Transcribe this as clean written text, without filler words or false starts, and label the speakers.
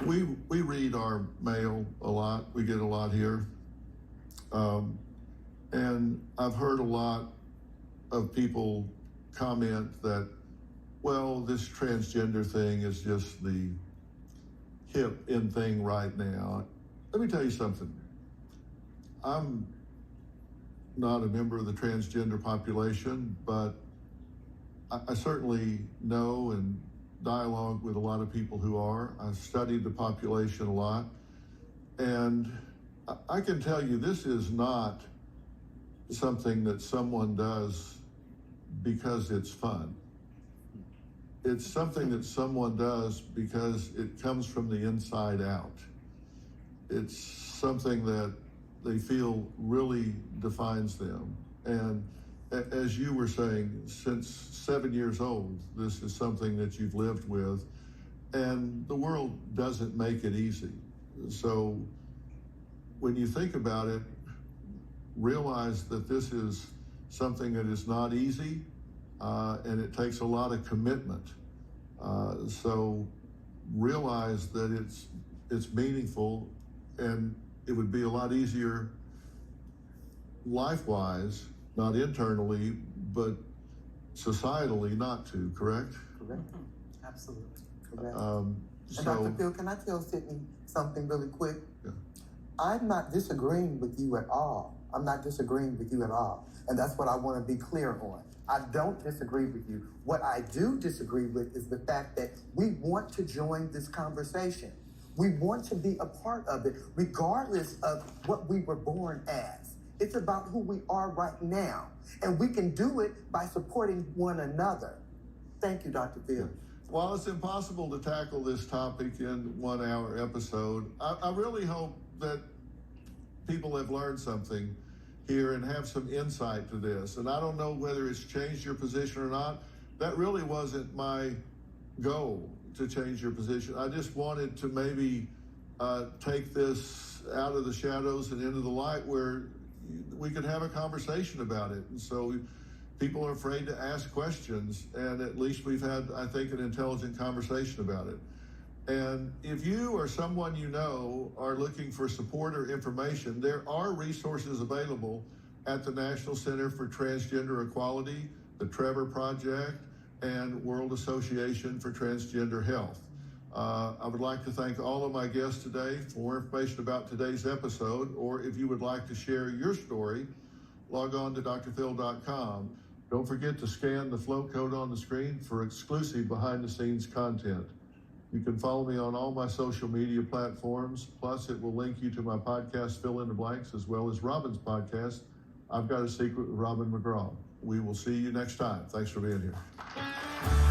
Speaker 1: We read our mail a lot. We get a lot here. And I've heard a lot of people comment that, well, this transgender thing is just the hip in thing right now. Let me tell you something. I'm not a member of the transgender population, but I certainly know and dialogue with a lot of people who are. I've studied the population a lot. And I can tell you this is not something that someone does because it's fun. It's something that someone does because it comes from the inside out. It's something that they feel really defines them. And as you were saying, since 7 years old, this is something that you've lived with, and the world doesn't make it easy. So when you think about it, realize that this is something that is not easy, and it takes a lot of commitment. So realize that it's meaningful, and it would be a lot easier life-wise, not internally, but societally not to, correct?
Speaker 2: Correct. Absolutely. Correct.
Speaker 3: And Dr. Phil, can I tell Sydney something really quick?
Speaker 1: Yeah.
Speaker 3: I'm not disagreeing with you at all. I'm not disagreeing with you at all. And that's what I want to be clear on. I don't disagree with you. What I do disagree with is the fact that we want to join this conversation. We want to be a part of it, regardless of what we were born as. It's about who we are right now. And we can do it by supporting one another. Thank you, Dr. Phil.
Speaker 1: While it's impossible to tackle this topic in 1 hour episode, I really hope that people have learned something here and have some insight to this. And I don't know whether it's changed your position or not. That really wasn't my goal, to change your position. I just wanted to maybe take this out of the shadows and into the light where we could have a conversation about it. And so people are afraid to ask questions, and at least we've had, I think, an intelligent conversation about it. And if you or someone you know are looking for support or information, there are resources available at the National Center for Transgender Equality, the Trevor Project, and World Association for Transgender Health. I would like to thank all of my guests today. For more information about today's episode, or if you would like to share your story, log on to drphil.com. Don't forget to scan the float code on the screen for exclusive behind-the-scenes content. You can follow me on all my social media platforms. Plus, it will link you to my podcast, Fill in the Blanks, as well as Robin's podcast, I've Got a Secret with Robin McGraw. We will see you next time. Thanks for being here.